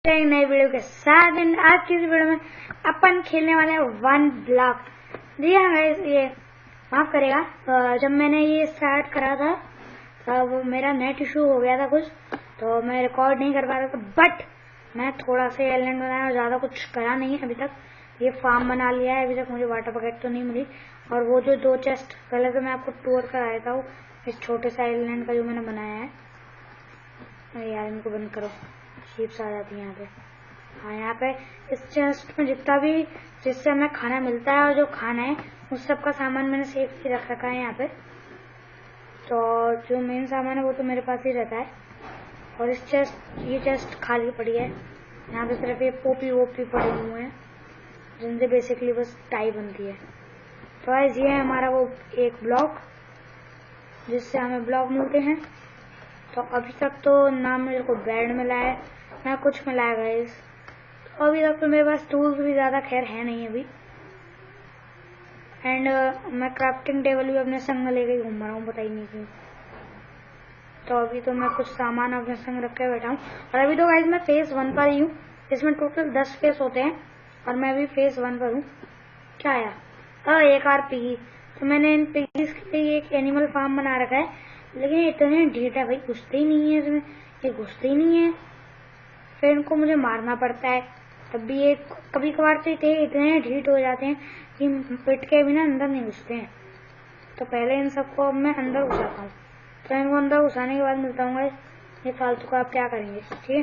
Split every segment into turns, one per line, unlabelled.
एक नई वीडियो के साथ आज की इस वीडियो में अपन खेलने वाले हैं वन ब्लॉक। जी हाँ गाइस, ये माफ करेगा, जब मैंने ये स्टार्ट करा था तब मेरा नेट इशू हो गया था कुछ, तो मैं रिकॉर्ड नहीं कर पा रहा था। बट मैं थोड़ा सा आइलैंड बनाया और ज्यादा कुछ करा नहीं है अभी तक। ये फार्म बना लिया है, अभी तक मुझे वाटर बकेट तो नहीं मिली। और वो जो दो चेस्ट पहले तो मैं आपको टूर कराया था इस छोटे से आइलैंड का जो मैंने बनाया है। अरे यार इनको बंद करो, शीप्स आ जाती है यहाँ पे। हाँ, यहाँ पे इस चेस्ट में जितना भी जिससे हमें खाना मिलता है और जो खाना है उस सब का सामान मैंने सेफ रख रखा है यहाँ पे। तो जो मेन सामान है वो तो मेरे पास ही रहता है। और ये चेस्ट खाली पड़ी है। यहाँ पे सिर्फ ये पोपी वोपी पड़े हुए हैं जिनसे बेसिकली बस टाई बनती है। तो गाइस ये है हमारा वो एक ब्लॉक जिससे हमें ब्लॉक मिलते हैं। तो अभी तक तो ना मेरे को बेड मिला है ना कुछ मिला है गाइस। तो अभी तक तो मेरे पास टूल्स भी ज्यादा खैर है नहीं अभी। एंड मैं क्राफ्टिंग टेबल भी अपने संग में लेके घूम रहा हूँ, पता ही नहीं क्यों। तो अभी तो मैं कुछ सामान अपने संग रख के बैठा हूँ। और अभी तो गाइस मैं फेज 1 पर ही हूँ। इसमें टोटल 10 फेस होते हैं और मैं अभी फेज 1 पर हूँ। क्या आया? एक और पिगी। तो मैंने इन पिगीज के लिए एक एनिमल फार्म बना रखा है, लेकिन इतने ढीठ है भाई, घुसते ही नहीं है इसमें। ये घुसते ही नहीं है, फिर इनको मुझे मारना पड़ता है। तब भी ये कभी कभार तो इतने ढीठ हो जाते हैं कि पिट के बिना अंदर नहीं घुसते हैं। तो पहले इन सबको अब मैं अंदर घुसाता हूँ। तो इनको अंदर घुसाने के बाद मिलता हूँ ये फालतू का आप क्या करेंगे, ठीक है।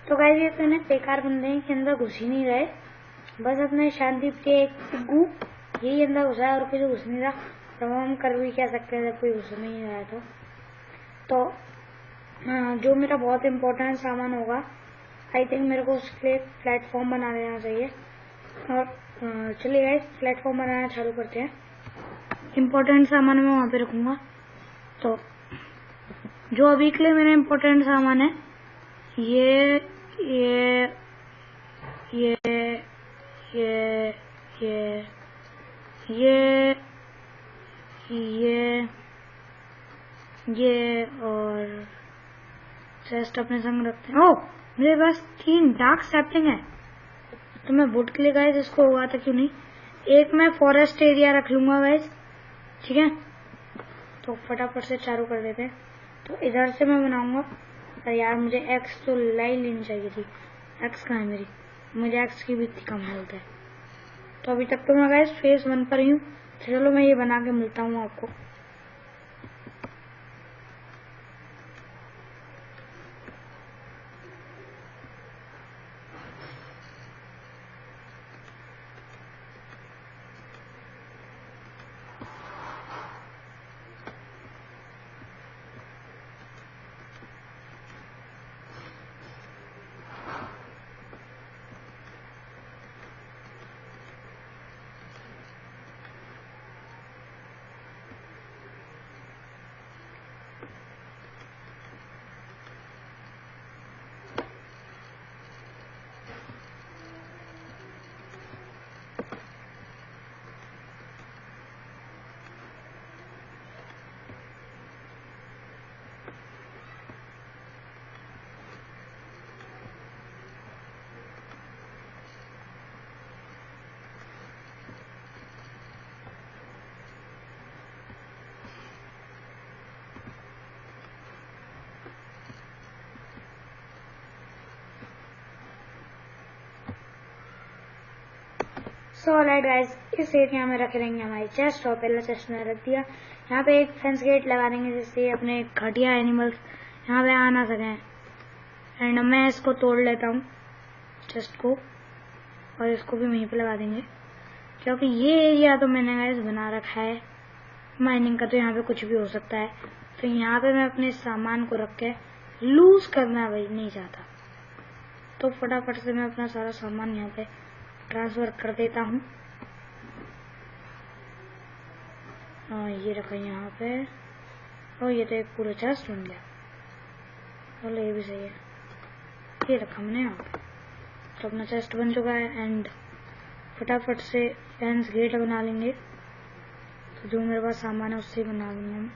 तो गाइस ये तो बेकार बंदे हैं कि अंदर घुस ही नहीं रहे, बस अपने शांति के एक पिग्गू यही अंदर घुसा है और किसी घुस नहीं रहा। तो हम कर भी क्या सकते हैं जब कोई घुस नहीं रहा। तो जो मेरा बहुत इम्पोर्टेंट सामान होगा, आई थिंक मेरे को उसके लिए प्लेटफॉर्म बना देना चाहिए। और चलिए गाइस प्लेटफॉर्म बनाना चालू करते हैं। इम्पोर्टेंट सामान मैं वहाँ पे रखूंगा। तो जो अभी के लिए मेरा इम्पोर्टेंट सामान है ये ये ये ये ये ये ये ये और चेस्ट अपने संग रखते हैं। ओह, मेरे पास 3 डार्क सैपलिंग है, तो मैं वुड के लिए गाइस इसको उगाता क्यों नहीं। एक मैं फॉरेस्ट एरिया रख लूंगा गाइस, ठीक है। तो फटाफट से चालू कर देते हैं। तो इधर से मैं बनाऊंगा। अरे यार मुझे एक्स तो लाई लेनी चाहिए थी। एक्स कहाँ है मेरी? मुझे एक्स की भी इतनी कम मिलता है। तो अभी तक तो मैं गाइस फेज 1 पर ही हूँ। चलो मैं ये बना के मिलता हूँ आपको। सो ऑलराइट गाइस, इस एरिया में रख देंगे हमारी चेस्ट। और पहला चेस्ट में रख दिया। यहाँ पे एक फेंस गेट लगा देंगे जिससे अपने घटिया एनिमल्स यहाँ पे आ ना सकें। एंड मैं इसको तोड़ लेता हूँ चेस्ट को, और इसको भी वहीं पे लगा देंगे, क्योंकि ये एरिया तो मैंने गाइस बना रखा है माइनिंग का। तो यहाँ पे कुछ भी हो सकता है, तो यहाँ पे मैं अपने सामान को रख के लूज करना भाई नहीं चाहता। तो फटाफट से मैं अपना सारा सामान यहाँ पे ट्रांसफर कर देता हूँ। ये रखा यहाँ पे। और ये तो एक पूरा चेस्ट बन गया। बोले ये भी सही है, ये रखा हमने यहाँ पे। तो अपना चेस्ट बन चुका है। एंड फटाफट से फेंस गेट बना लेंगे। तो जो मेरे पास सामान है उससे बना लूंगा।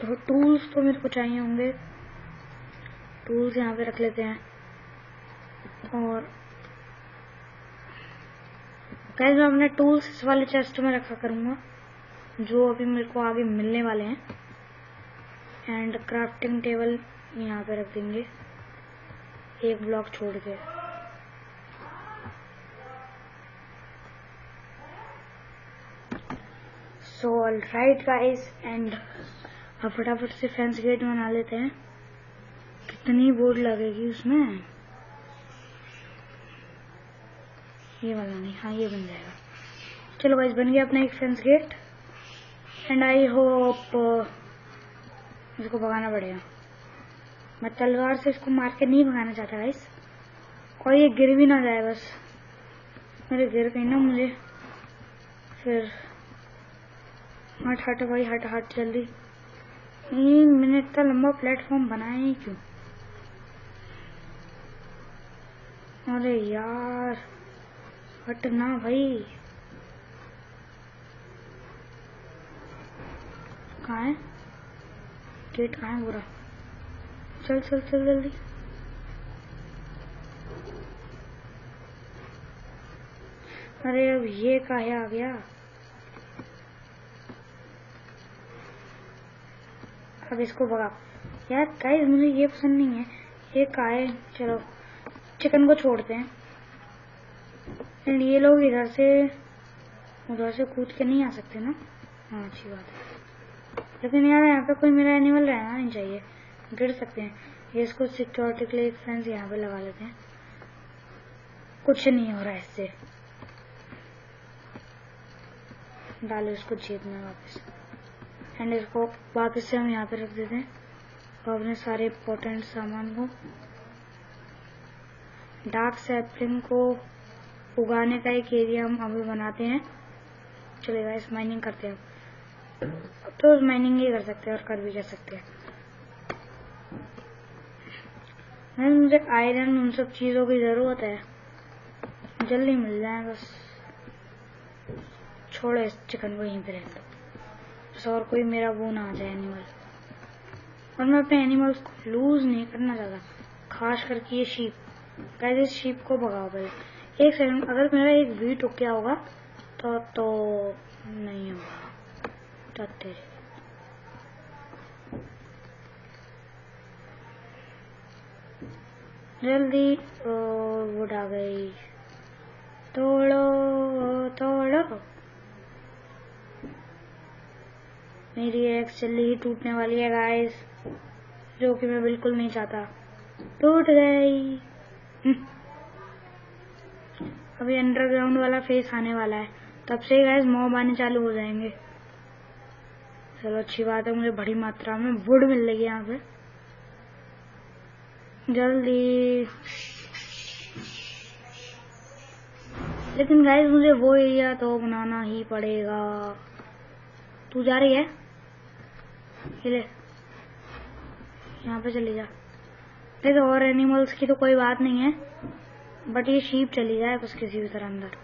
तो टूल्स तो मेरे को चाहिए होंगे। टूल्स यहाँ पे रख लेते हैं। और गाइस मैं अपने टूल्स इस वाले चेस्ट में रखा करूँगा जो अभी मेरे को आगे मिलने वाले हैं। एंड क्राफ्टिंग टेबल यहाँ पे रख देंगे एक ब्लॉक छोड़ के। सो ऑलराइट गाइस, एंड अब फटाफट से फेंस गेट बना लेते हैं। कितनी बोर्ड लगेगी उसमें, ये वाला नहीं, हाँ ये बन जाएगा। चलो गाइस बन गया अपना एक fence gate. And I hope इसको भगाना पड़ेगा। मैं तलवार से इसको मार के नहीं भगाना चाहता गाइस, और ये गिर भी ना जाए बस। मेरे गिर गई ना मुझे फिर। हट भाई हट जल्दी। मैंने इतना लंबा प्लेटफॉर्म बनाया ही क्यों? अरे यार हट ना भाई। कहाँ है गेट? कहाँ है पूरा? चल जल्दी। अरे अब ये काहे आ गया? अब इसको भगा यार। गाइस मुझे ये पसंद नहीं है, ये काहे। चलो चिकन को छोड़ते हैं। एंड ये लोग इधर से उधर से कूद के नहीं आ सकते ना? हाँ अच्छी बात है। लेकिन यार यहाँ पे कोई मेरा एनिमल रहना नहीं चाहिए, गिर सकते हैं। ये इसको सिक्योरिटी के लिए एक फेंस यहाँ पे लगा लेते हैं। कुछ नहीं हो रहा है इससे। डालो इसको जेब में वापस। एंड इसको वापस से हम यहाँ पे रख देते हैं और अपने सारे इम्पोर्टेंट सामान को। डार्क सैपलिंग को उगाने का एक एरिया हम अभी बनाते हैं। चलेगा, इस माइनिंग करते हैं। अब तो माइनिंग ही कर सकते हैं और कर भी कर सकते हैं। मुझे आयरन उन सब चीजों की जरूरत है, जल्दी मिल जाए बस। छोड़ो इस चिकन को यहीं पे रहने दो, बस और कोई मेरा वो ना आ जाए एनिमल। और मैं अपने एनिमल्स को लूज नहीं करना चाहता, खास करके ये शीप। गाइस इस शीप को भगाओ पहले। एक सेकंड, अगर मेरा एक वीट टूट गया होगा तो नहीं होगा। तो तेरे जल्दी वुड आ गई। तोड़ो। मेरी एक्स जल्दी ही टूटने वाली है गाइस, जो कि मैं बिल्कुल नहीं चाहता। टूट गई। अभी अंडरग्राउंड वाला फेस आने वाला है, तब से ही गाइस मॉब आने चालू हो जाएंगे। चलो अच्छी बात है, मुझे बड़ी मात्रा में वुड मिल रही है यहाँ पे। जल्दी। लेकिन गाइस मुझे वो एरिया तो बनाना ही पड़ेगा। तू जा रही है? ले यहाँ पे चली जा। तो और एनिमल्स की तो कोई बात नहीं है, बट ये शीप चली जाए बस किसी भी तरह अंदर,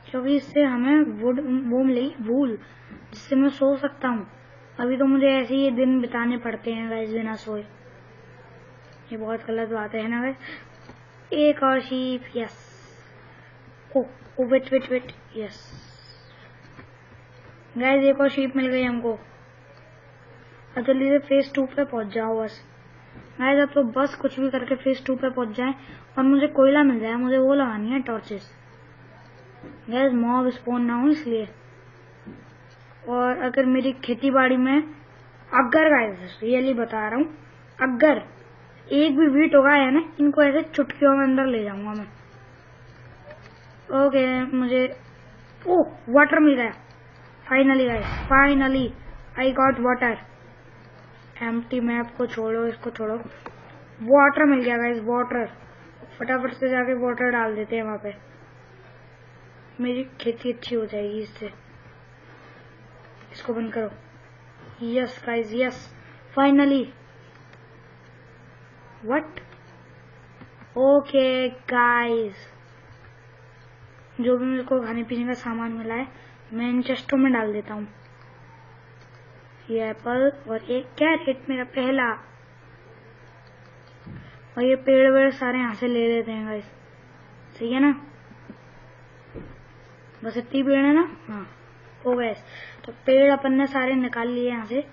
क्योंकि इससे हमें वुड वो मिलेगी वूल, जिससे मैं सो सकता हूँ। अभी तो मुझे ऐसे ही दिन बिताने पड़ते हैं गाइस बिना सोए। ये बहुत गलत बात है ना गाइस। एक और sheep. Yes. Oh wait yes guys, एक और शीप मिल गई हमको। अब जल्दी से फेज 2 पे पहुंच जाओ बस गाइस। अब तो बस कुछ भी करके फेज 2 पे पहुंच जाए और मुझे कोयला मिल जाए। मुझे वो लगानी है टॉर्चेस गाइस, मॉब स्पॉन ना हो इसलिए। और अगर मेरी खेती बाड़ी में अगर गाइस रियली बता रहा हूँ, अगर एक भी वीट उगा है ना, इनको ऐसे चुटकियों में अंदर ले जाऊंगा मैं। ओके मुझे वाटर मिल गया finally guys, finally I got water. Empty map को छोड़ो, इसको छोड़ो। वाटर मिल गया गाइस, वाटर। फटाफट से जाके वाटर डाल देते हैं वहां पे, मेरी खेती अच्छी हो जाएगी इससे। इसको बंद करो। Yes guys yes, finally. What? Okay guys, जो भी मेरे को खाने पीने का सामान मिला है मैं इन चेस्टों में डाल देता हूँ। ये एप्पल और एक कैरेट मेरा पहला। और ये पेड़ वेड़ सारे यहाँ से ले लेते हैं गाइस, सही है ना? बस इतनी पेड़ है ना? हाँ हो गए। तो पेड़ अपन ने सारे निकाल लिए यहाँ से।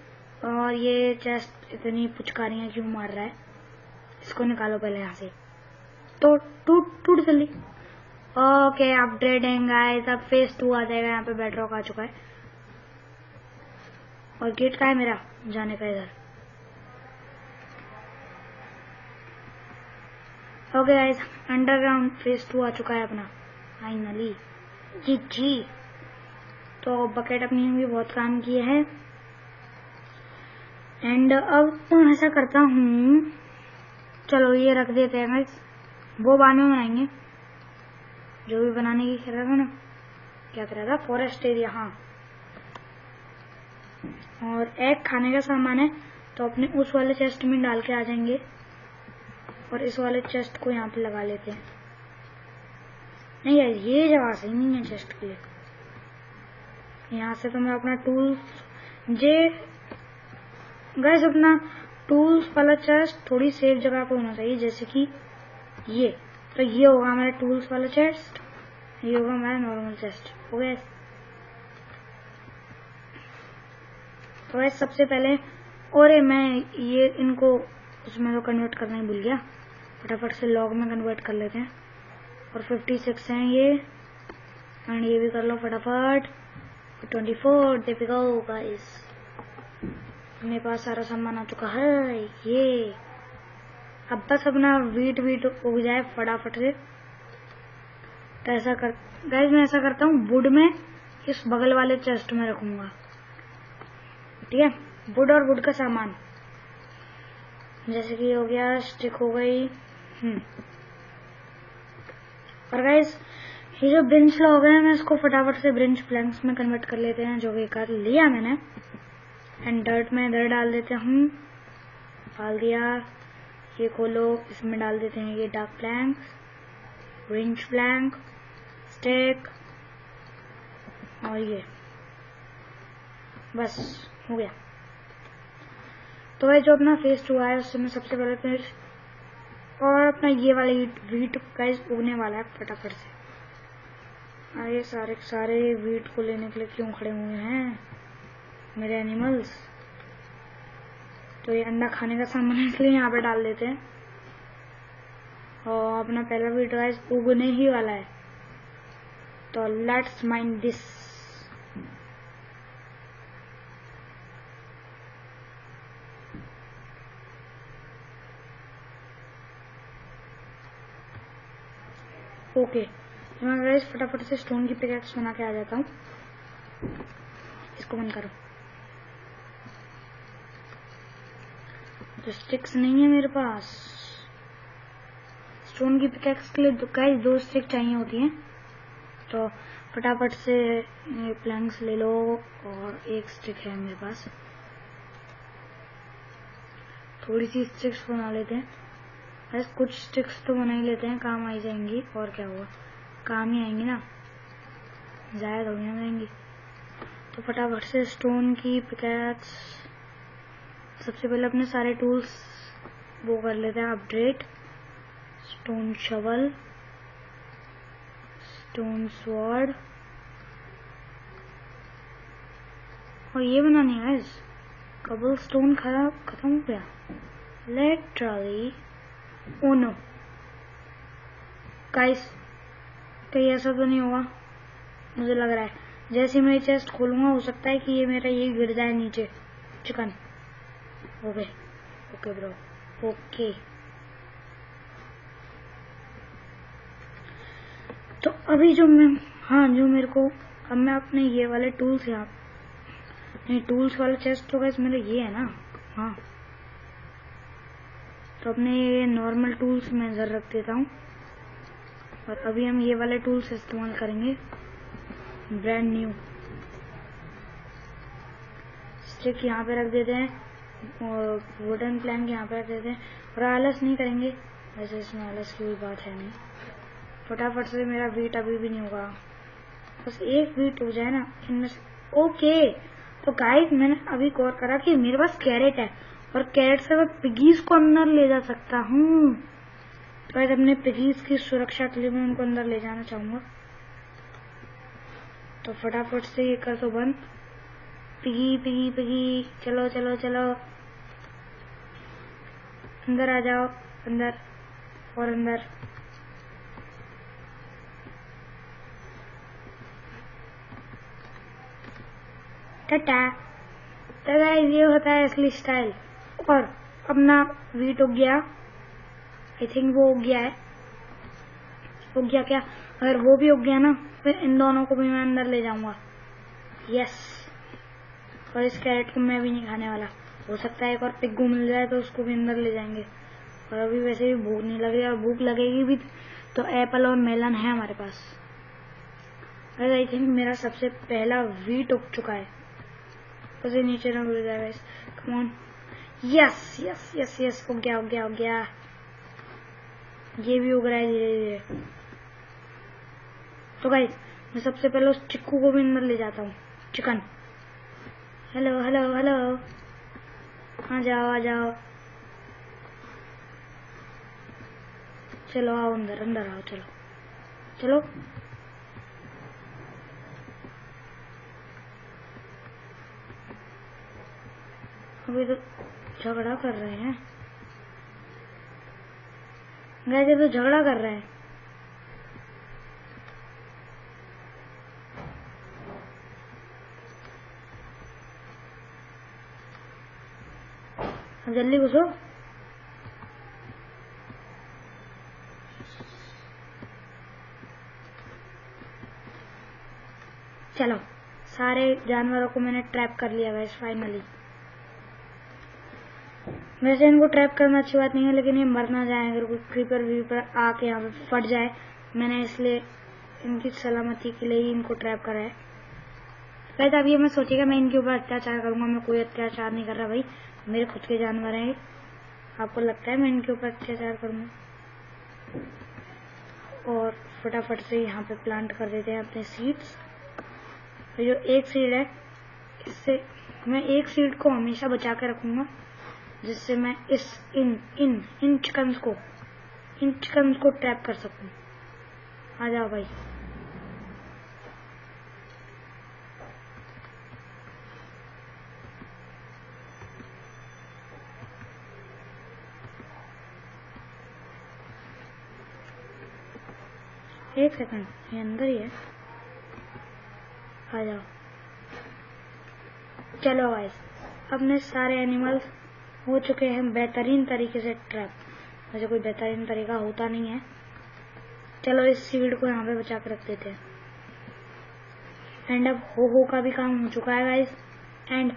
और ये चेस्ट इतनी पुचकारियां क्यों मार रहा है, इसको निकालो पहले यहाँ से। तो टूट जल्दी। ओके अपग्रेडिंग गाइस, अब फेज 2 आ जाएगा। यहाँ पे बेडरॉक आ चुका है। और गेट का है मेरा जाने का इधर। ओके गाइस, अंडरग्राउंड फेज 2 आ चुका है अपना फाइनली। जी तो बकेट अपनी भी बहुत काम किए है। एंड अब मैं ऐसा करता हूँ, चलो ये रख देते हैं गाइस, वो बाद में बनाएंगे। जो भी बनाने की कह रहा था ना, क्या कह रहा था, फॉरेस्ट एरिया। हाँ, और एग खाने का सामान है तो अपने उस वाले चेस्ट में डाल के आ जाएंगे। और इस वाले चेस्ट को यहाँ पे लगा लेते हैं। नहीं यार, ये जगह सही नहीं है चेस्ट के लिए। यहाँ से तो मैं अपना टूल्स गाइस, अपना टूल्स वाला चेस्ट थोड़ी सेफ जगह पे होना चाहिए, जैसे कि ये। तो ये होगा हमारा टूल्स वाला चेस्ट, ये होगा हमारा नॉर्मल चेस्ट। हो गया। तो वैसे सबसे पहले, और मैं ये इनको उसमें तो कन्वर्ट करना ही भूल गया, फटाफट से लॉग में कन्वर्ट कर लेते हैं। और 56 हैं ये, एंड ये भी कर लो फटाफट। 24 देखो गाइस, मेरे पास सारा सामान आ चुका है। ये अब बस अपना वीट उग जाए फटाफट से। तो ऐसा कर गाइस, मैं ऐसा करता हूँ, वुड में इस बगल वाले चेस्ट में रखूंगा, ठीक है? वुड और वुड का सामान, जैसे कि हो गया, स्टिक हो गई। और गाइस, ये जो ब्रिंच लॉग है, मैं इसको फटाफट से ब्रिंच प्लैंक्स में कन्वर्ट कर लेते हैं, जो कि कर लिया मैंने। एंड डर्ट में इधर डाल देते हूँ, डाल दिया। ये खोलो, इसमें डाल देते हैं ये डार्क प्लैंक्स, ब्रिंच प्लैंक, स्टिक, और ये बस हो गया। तो ये जो अपना फेज 2 आया, उससे मैं सबसे पहले फिर और अपना ये वाला वीट गाइस उगने वाला है फटाफट से। आए सारे वीट को लेने के लिए क्यों खड़े हुए हैं मेरे एनिमल्स? तो ये अंडा खाने का सामान है, इसलिए यहाँ पे डाल देते हैं। और अपना पहला वीट गाइस उगने ही वाला है, तो लेट्स माइंड दिस। ओके, मैं गाइस फटाफट से स्टोन की पिकैक्स बना के आ जाता हूँ। इसको बंद करो। तो स्टिक्स नहीं है मेरे पास। स्टोन की पिकैक्स के लिए गाइस 2 स्टिक चाहिए होती हैं, तो फटाफट से प्लैंक्स ले लो। और 1 स्टिक है मेरे पास, थोड़ी सी स्टिक्स बना लेते हैं। बस कुछ स्टिक्स तो बना ही लेते हैं, काम आ जाएंगी। और क्या हुआ, काम ही आएंगी ना, ज़्यादा थोड़ी ना जाएंगी। तो फटाफट से स्टोन की पिकैक्स, सबसे पहले अपने सारे टूल्स वो कर लेते हैं upgrade. Stone shovel, stone sword, और ये बनानी है गाइस। कबल स्टोन खत्म हो गया लिटरली। ओ नो गाइस, कहीं ऐसा तो नहीं होगा? मुझे लग रहा है जैसे मैं चेस्ट खोलूंगा, हो सकता है कि ये मेरा ये गिर जाए नीचे, chicken. Okay okay bro, okay. तो अभी जो मेरे को, अब मैं अपने ये वाले टूल्स यहाँ, नहीं टूल्स वाला चेस्ट तो गाइस मेरा ये है ना। हाँ, तो अपने ये नॉर्मल टूल्स में इधर रख देता हूँ। और अभी हम ये वाले टूल्स इस्तेमाल करेंगे, ब्रांड न्यू। स्टिक यहाँ पे रख देते हैं, और वुडन प्लैंक यहाँ पे रख देते हैं। और आलस नहीं करेंगे, वैसे इसमें आलस की कोई बात है नहीं। फटाफट से मेरा वीट अभी भी नहीं होगा, बस 1 वीट हो जाए ना इनमें से। ओके, तो गाइस मैंने अभी गौर करा कि मेरे पास कैरेट है, और कैरेट से मैं पिगीज को अंदर ले जा सकता हूँ। तो अपने पिगीज की सुरक्षा के लिए मैं उनको अंदर ले जाना चाहूंगा। तो फटाफट से ये कर दो बंद। पिगी पिगी पिगी, चलो चलो चलो, अंदर आ जाओ, अंदर और अंदर। टाटा। तो ये होता है असली स्टाइल। और अपना वीट उग गया, आई थिंक वो उग गया है। उग गया क्या? अगर वो भी उग गया ना, फिर इन दोनों को भी मैं अंदर ले जाऊंगा। यस। और इस कैरेट को मैं भी नहीं खाने वाला। हो सकता है एक और पिग्गू मिल जाए तो उसको भी अंदर ले जाएंगे। और अभी वैसे भी भूख नहीं लग रही, और भूख लगेगी भी तो एप्पल और मेलन है हमारे पास। और आई थिंक मेरा सबसे पहला वीट उग चुका है। उसे नीचे ना गिर जाए। Come on. Yes yes yes yes, उग गया उग गया उग गया। ये भी उग रहा है धीरे धीरे। तो गाइस मैं सबसे पहले उस चिक्कू को भी अंदर ले जाता हूँ। चिकन, हेलो हेलो हेलो, आ जाओ आ जाओ, चलो आओ अंदर, अंदर आओ, चलो चलो। अभी तो झगड़ा कर रहे हैं गाइस, ये तो झगड़ा कर रहे हैं। अब जल्दी घुसो। चलो, सारे जानवरों को मैंने ट्रैप कर लिया गाइस फाइनली। वैसे इनको ट्रैप करना अच्छी बात नहीं है, लेकिन ये मर ना जाए अगर कोई क्रीपर वीपर आके यहाँ पे फट जाए। मैंने इसलिए इनकी सलामती के लिए ही इनको ट्रैप करा है। वैसे अब ये मैं सोचेगा मैं इनके ऊपर अत्याचार करूंगा, मैं कोई अत्याचार नहीं कर रहा भाई, मेरे खुद के जानवर हैं। आपको लगता है मैं इनके ऊपर अत्याचार करूंगा? और फटाफट से यहाँ पे प्लांट कर देते हैं अपने सीड्स। जो एक सीड है, इससे मैं एक सीड को हमेशा बचा के रखूंगा, जिससे मैं इन चिकन्स को ट्रैप कर सकूं। आ जाओ भाई। एक सेकंड, ये अंदर ही है, आ जाओ। चलो गाइस, अपने सारे एनिमल्स हो चुके हैं बेहतरीन तरीके से ट्रैप। वैसे कोई बेहतरीन तरीका होता नहीं है। चलो इस सीड को यहाँ पे बचा के रख देते हैं। एंड अब हो का भी काम हो चुका है गाइस। एंड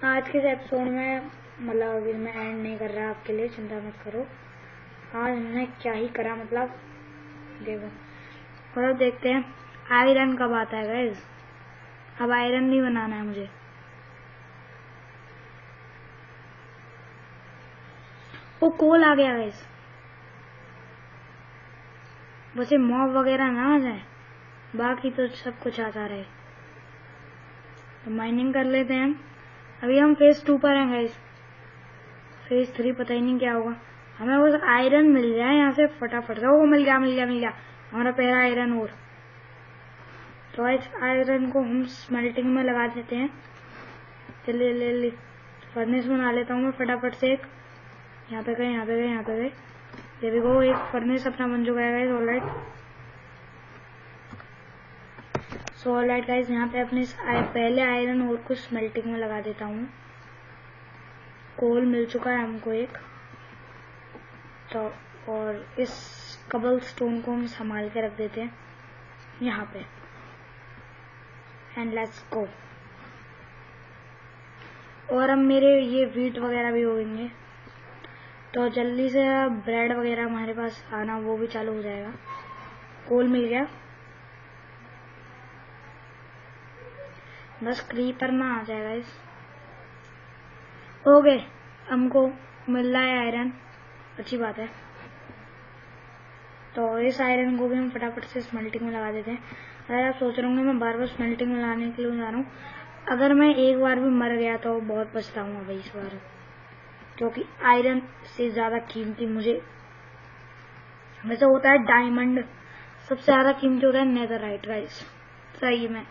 आज के एपिसोड में, मतलब अभी मैं एंड नहीं कर रहा आपके लिए, चिंता मत करो। आज हमने क्या ही करा, मतलब देखो, मतलब देखते हैं आयरन कब आता है गाइस। अब आयरन नहीं बनाना है मुझे। वो कोल आ गया गाइस। वैसे मॉब वगैरह ना आ जाए, बाकी तो सब कुछ आता रहे। तो माइनिंग कर लेते हैं। अभी हम फेज 2 पर हैं गाइस। फेज 3 पता ही नहीं क्या होगा। हमें बस आयरन मिल जाए यहाँ से फटाफट से। वो मिल गया हमारा पहला आयरन और। तो आयरन को हम स्मेल्टिंग में लगा देते हैं। चलिए ले फर्नेस बना लेता हूँ मैं फटाफट से एक। यहाँ पे गए। ये भी वो एक फर्नेस अपना बन चुका है गाइस। ऑलराइट गाइस, यहाँ पे अपने पहले आयरन और को स्मेल्टिंग में लगा देता हूँ। कोल मिल चुका है हमको एक। तो और इस कबल स्टोन को हम संभाल के रख देते हैं यहाँ पे। And let's go. और अब मेरे ये वीट वगैरह भी होंगे, तो जल्दी से ब्रेड वगैरह हमारे पास आना वो भी चालू हो जाएगा। कोल मिल गया, बस क्रीपर ना आ जाएगा इस। हो गए, हमको मिल रहा है आयरन, अच्छी बात है। तो इस आयरन को भी हम फटाफट से स्मेल्टिंग में लगा देते हैं। अगर आप सोच रहे होंगे मैं बार बार स्मेल्टिंग में लाने के लिए जा रहा हूँ, अगर मैं एक बार भी मर गया तो बहुत पछताऊंगा भाई इस बार। जो कि आयरन से ज्यादा कीमती मुझे वैसे होता है डायमंड, सबसे ज्यादा कीमती होता है नेदरराइट गाइस, सही में।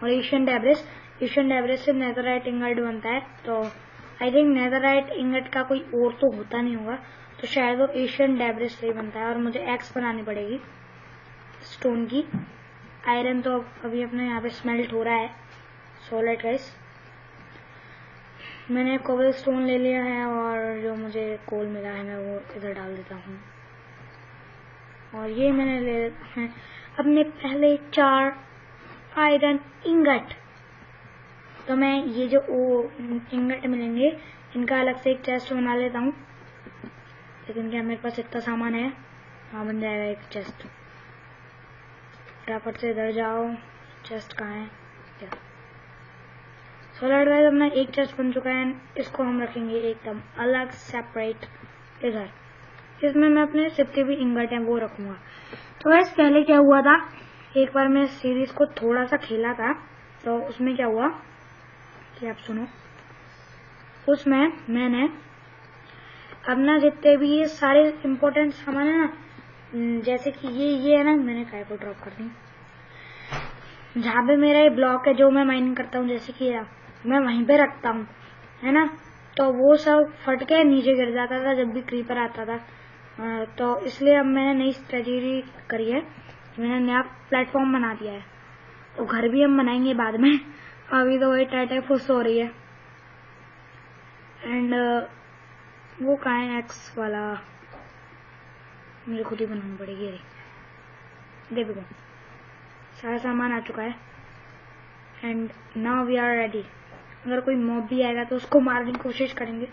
और एशियन डेब्रिस से नेदरराइट इंगट बनता है, तो आई थिंक नेदरराइट इंगट का कोई और तो होता नहीं होगा, तो शायद वो एशियन डेब्रिस से ही बनता है। और मुझे एक्स बनानी पड़ेगी स्टोन की। आयरन तो अभी अपने यहाँ पे स्मेल्ट हो रहा है। सॉलिड गाइस, मैंने कोबल स्टोन ले लिया है और जो मुझे कोल मिला है मैं वो इधर डाल देता हूँ। और ये मैंने ले हैं अपने पहले 4 आयरन इंगट। तो मैं ये जो इंगट मिलेंगे इनका अलग से एक चेस्ट बना लेता हूँ, लेकिन क्या मेरे पास इतना सामान है? हाँ, बन जाएगा एक चेस्ट। फटाफट से इधर जाओ, चेस्ट कहाँ है? क्या सोलर गाइस, अपना एक चेस्ट बन चुका है। इसको हम रखेंगे एकदम अलग सेपरेट इधर। इसमें मैं अपने जितने भी इंगट हैं वो रखूंगा। तो गाइस पहले क्या हुआ था, एक बार मैं सीरीज को थोड़ा सा खेला था, तो उसमें क्या हुआ कि आप सुनो। उसमें मैंने अपना जितने भी ये सारे इम्पोर्टेंट सामान है ना, जैसे कि ये है ना, मैंने काय को ड्रॉप कर दी। जहाँ पे मेरा ये ब्लॉक है जो मैं माइनिंग करता हूँ, जैसे कि मैं वहीं पे रखता हूँ, है ना, तो वो सब फट के नीचे गिर जाता था जब भी क्रीपर आता था। तो इसलिए अब मैंने नई स्ट्रेटेजी करी है, मैंने नया प्लेटफॉर्म बना दिया है। तो घर भी हम बनाएंगे बाद में, अभी तो वही टाटा फुस हो रही है। एंड वो कहाँ है एक्स वाला, मुझे खुद ही बनानी पड़ेगी। देखो सारा सामान आ चुका है। And now we are ready. अगर कोई मॉब भी आएगा तो उसको मारने की कोशिश करेंगे,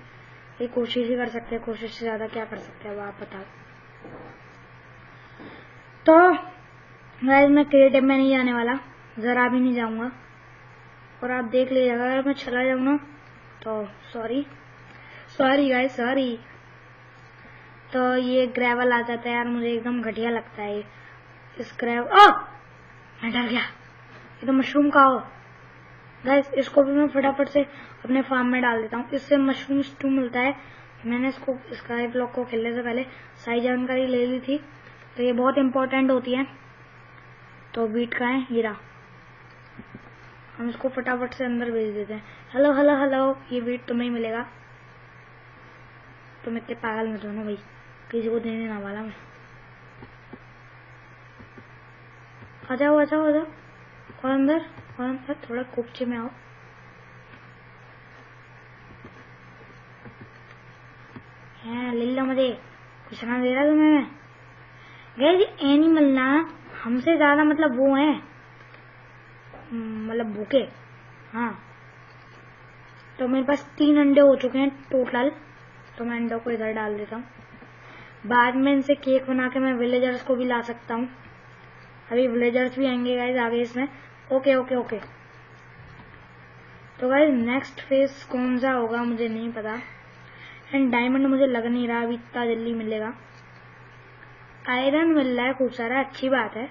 ये कोशिश ही कर सकते हैं, कोशिश से ज्यादा क्या कर सकते हैं वो आप बताओ। तो गाइस मैं क्रिएटिव में नहीं जाने वाला, जरा भी नहीं जाऊंगा। और आप देख लीजिएगा अगर मैं चला जाऊँ ना तो सॉरी गाइस, सॉरी। तो ये ग्रेवल आ जाता है यार, मुझे एकदम घटिया लगता है इस ग्रेवल। मैं डर गया, ये तो मशरूम का हो गाइस। इसको भी मैं फटाफट से अपने फार्म में डाल देता हूँ, इससे मशरूम स्टू मिलता है। मैंने इसको स्काई ब्लॉक को खेलने से पहले सारी जानकारी ले ली थी, तो ये बहुत इंपॉर्टेंट होती है। तो बीट का है हीरा, हम इसको फटाफट से अंदर भेज देते हैं। हेलो हेलो हेलो, ये बीट तुम्हें ही मिलेगा। तुम इतने पागल मत होना भाई, किसी को देने ना वाला मैं। आ जाओ आ जाओ आ जाओ, और अंदर थोड़ा कोपचे में आओ। ले लो, मुझे कुछ ना दे रहा तुम्हें। गाइस एनिमल ना हमसे ज्यादा मतलब वो है, मतलब भूखे। हाँ, तो मेरे पास 3 अंडे हो चुके हैं टोटल, तो मैं अंडों को इधर डाल देता हूँ। बाद में इनसे केक बना के मैं विलेजर्स को भी ला सकता हूँ। अभी विलेजर्स भी आएंगे गाइस आगे इसमें। Okay okay okay. तो गाइस नेक्स्ट फेज कौन सा होगा मुझे नहीं पता। एंड डायमंड मुझे लग नहीं रहा अभी इतना जल्दी मिलेगा। आयरन मिल रहा है खूब सारा, अच्छी बात है।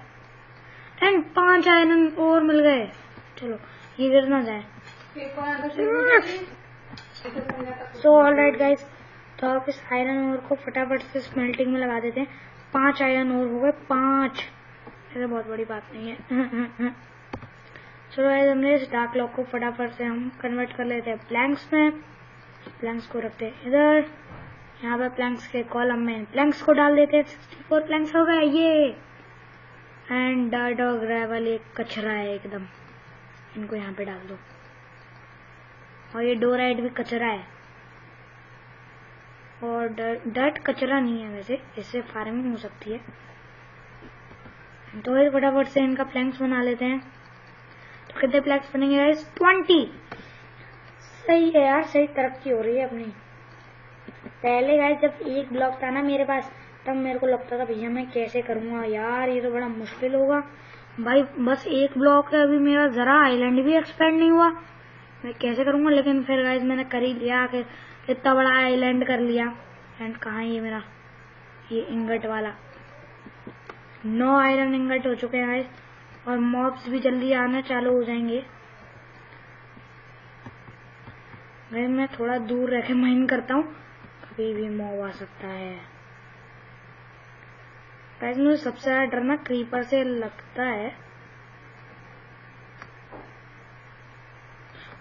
एंड 5 आयरन और मिल गए, चलो ये गिर ना जाए। सो ऑलराइट गाइस, तो आप इस आयरन ओर को फटाफट से स्मेल्टिंग में लगा देते हैं। 5 आयरन और हो गए, 5, ऐसे बहुत बड़ी बात नहीं है। चलो गाइस हमने इस डार्क लॉक को फटाफट से हम कन्वर्ट कर लेते हैं प्लैंक्स में। प्लैंक्स को रखते हैं इधर, यहाँ पे प्लैंक्स के कॉलम में प्लैंक्स को डाल देते हैं। 64 प्लैंक्स हो गए ये। एंड डर्ट और ग्रेवल एक कचरा है एकदम, इनको यहाँ पे डाल दो। और ये डोराइट भी कचरा है, और डर्ट कचरा नहीं है वैसे, इससे फार्मिंग हो सकती है। तो फटाफट से इनका प्लैंक्स बना लेते हैं। तो कितने प्लैंक्स बनेंगे गाइस? 20। सही है यार, सही तरक्की हो रही है अपनी। पहले गाइस जब एक ब्लॉक था ना मेरे पास, तब मेरे को लगता था भैया मैं कैसे करूंगा यार, ये तो बड़ा मुश्किल होगा भाई। बस एक ब्लॉक है अभी मेरा, जरा आइलैंड भी एक्सपेंड नहीं हुआ, मैं कैसे करूंगा। लेकिन फिर गाइस मैंने कर ही लिया, इतना बड़ा आइलैंड कर लिया। एंड कहाँ ये मेरा ये इंगट वाला, 9 आयरन इंगट हो चुके हैं गाइस, और मॉब्स भी जल्दी आना चालू हो जाएंगे। गाइस मैं थोड़ा दूर रह के माइन करता हूँ, कभी भी मॉब आ सकता है। गाइस मुझे सबसे ज्यादा डर ना क्रीपर से लगता है।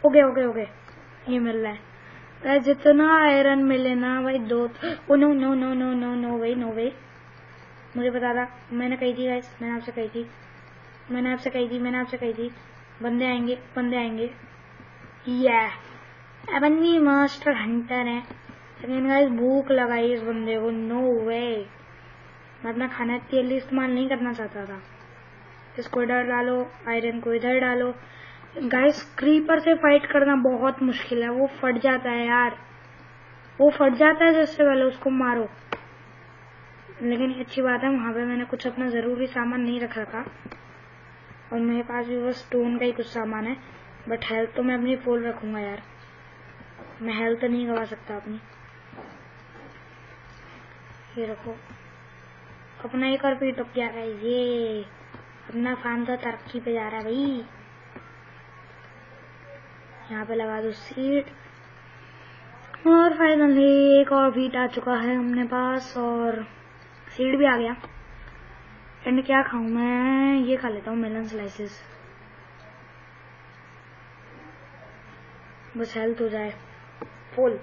ओके ये मिल रहा है गाइस। जितना आयरन मिले ना भाई दो। Oh no no no no no no way no way. मुझे पता था, मैंने कही थी गाइस, मैंने आपसे कही थी बंदे आएंगे। बंदी मास्टर हंटर है, लेकिन गाइस भूख लगाई इस बंदे को। नो वे, मैं अपना खाना तेल इस्तेमाल नहीं करना चाहता था। इसको इधर डालो, आयरन को इधर डालो। गाइस क्रीपर से फाइट करना बहुत मुश्किल है, वो फट जाता है यार, वो फट जाता है जिससे पहले उसको मारो। लेकिन अच्छी बात है वहां पे मैंने कुछ अपना जरूरी सामान नहीं रख रखा, और मेरे पास भी बस स्टोन का ही कुछ सामान है। बट हेल्थ तो मैं अपनी फुल रखूंगा यार, मैं हेल्थ तो नहीं गवा सकता अपनी। ये रखो अपना एक और पीट जा रहा है। ये अपना फार्म तो तरक्की पे जा रहा है भाई। यहाँ पे लगा दो सीड, और फाइनली एक और बीट आ चुका है हमने पास, और सीड भी आ गया। एंड क्या खाऊं मैं, ये खा लेता हूँ मेलन स्लाइसेस, बस हेल्थ हो जाए फुल।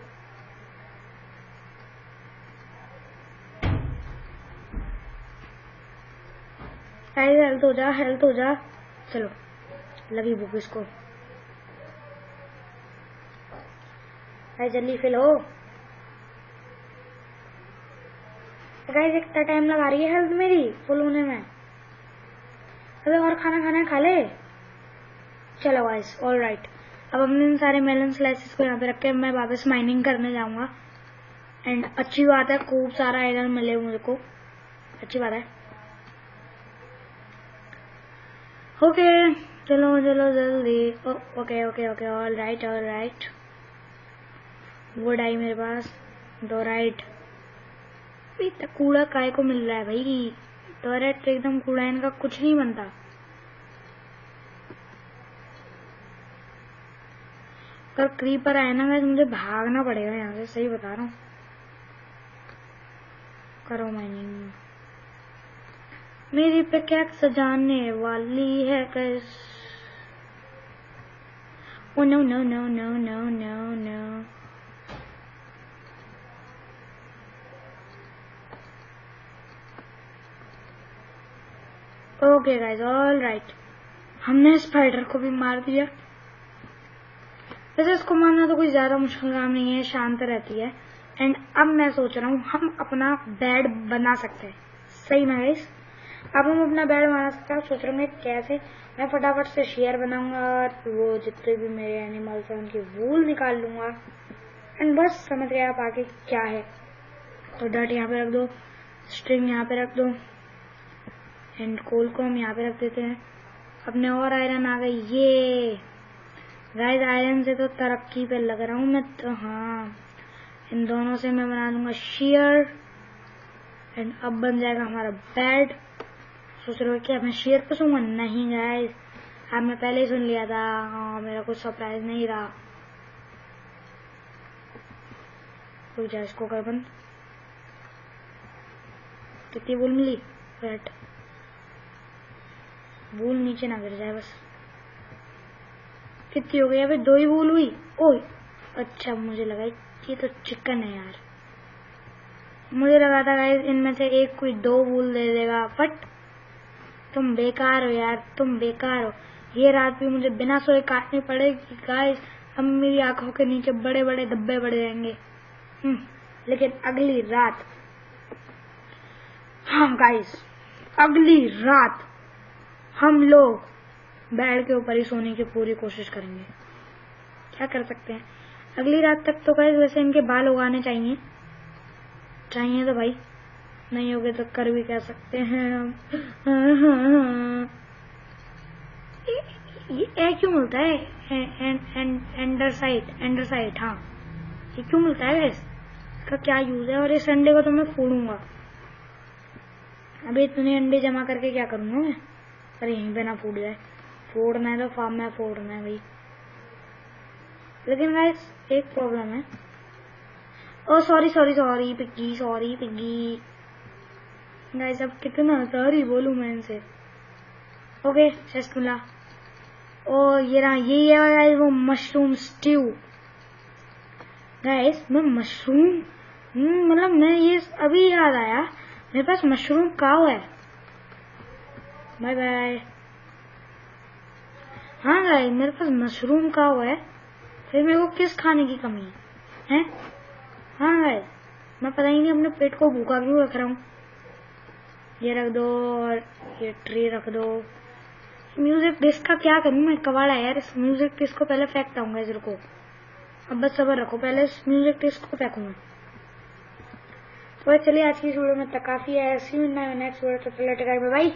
हेल्थ हो जा। चलो लगी भूख इसको, जल्दी फिल हो। गाइस इतना टाइम लगा रही है हेल्थ मेरी फुल होने में। अबे और खाना खा ले। चलो गाइस ऑलराइट, अब हमने इन सारे मेलन स्लाइसेस को यहाँ पे रख के मैं वापस माइनिंग करने जाऊंगा। एंड अच्छी बात है खूब सारा आयरन मिले मुझे को, अच्छी बात है। ओके चलो जल्दी। Okay alright. वुड आई मेरे पास, दो राइट। इतना कूड़ा काय को मिल रहा है भाई, टॉयलेट तो एकदम कूड़ा, इनका कुछ नहीं बनता। अगर क्रीपर आए ना गाइस मुझे भागना पड़ेगा यहाँ से, सही बता रहा हूँ। करो माइनिंग, मेरी पिकैक्स सजाने वाली है guys. Oh no no no no no no no. Okay guys alright, हमने स्पाइडर को भी मार दिया। वैसे इसको मारना तो कोई ज्यादा मुश्किल काम नहीं है, शांत रहती है। एंड अब मैं सोच रहा हूँ हम अपना बेड बना सकते हैं। सही में गाइस, अब हम अपना बेड बना सकते हैं। सोच रहा हूँ कैसे, मैं फटाफट से शेयर बनाऊंगा, वो जितने भी मेरे एनिमल्स हैं उनकी वूल निकाल लूंगा। एंड बस समझ गए आप आगे क्या है। तो डर्ट यहाँ पे रख दो, स्ट्रिंग यहाँ पे रख दो, एंड कोल को हम यहाँ पे रख देते हैं। अपने और आयरन आ गई। ये गाइस आयरन से तो तरक्की पे लग रहा हूँ मैं तो। हाँ इन दोनों से मैं बना दूंगा शेयर, एंड अब बन जाएगा हमारा बेड। सोच रहे हो कि मैं शेयर पे सोऊंगा? नहीं गाइस, आपने पहले ही सुन लिया था। हाँ मेरा कुछ सरप्राइज नहीं रहा। रुक जा, इसको कर बंद। कितनी वूल मिली? वेट, वूल नीचे ना गिर जाए बस। कितनी हो गई? अबे 2 ही वूल हुई। ओह अच्छा, मुझे लगा ये तो चिकन है यार। मुझे लगा था गाइस इनमें से एक कोई 2 वूल दे देगा, बट तुम बेकार हो यार, तुम बेकार हो। ये रात भी मुझे बिना सोए काटनी पड़ेगी गाइस। अब मेरी आंखों के नीचे बड़े बड़े धब्बे पड़ जाएंगे। लेकिन अगली रात, हाँ गाइस अगली रात हम लोग बेड के ऊपर ही सोने की पूरी कोशिश करेंगे। क्या कर सकते हैं अगली रात तक तो गाइस। वैसे इनके बाल उगाने चाहिए तो भाई, नहीं होगे तो कर भी क्या सकते हैं हम। ये क्यों मिलता है? एंडरसाइट। हाँ ये क्यों मिलता है गाइस? इसका क्या यूज है? और इस अंडे को तो मैं फोड़ूंगा। अभी इतने अंडे जमा करके क्या करूंगा मैं? अरे यहीं पे ना फूट जाए। फोड़ना है तो फार्म में फोड़ना है भाई। लेकिन गाइस एक प्रॉब्लम है। Oh sorry sorry sorry piggy, sorry piggy. Guys अब कितना सॉरी बोलूं मैं इनसे। ओके चेस्ट मिला। ओ ये रहा, यही है गाइस वो मशरूम स्ट्यू। गाइस मैं मशरूम मतलब मैं ये अभी याद आया मेरे पास मशरूम काव है। Bye bye. हाँ गाइस मेरे पास मशरूम काव है, फिर मेरे को किस खाने की कमी है? हाँ गाइस मैं पता ही नहीं अपने पेट को भूखा क्यों रख रहा हूँ। ये रख दो और ये ट्रे रख दो। म्यूजिक डिस्क का क्या करूँ मैं, कबाड़ा यार। इस म्यूजिक डिस्क को पहले फेंकता हूँ गाइस, रुको अब बस सबर रखो, पहले इस म्यूजिक डिस्क को फेंकूंगा। तो चलिए आज की वीडियो में तक काफी है। See you in next video, bye.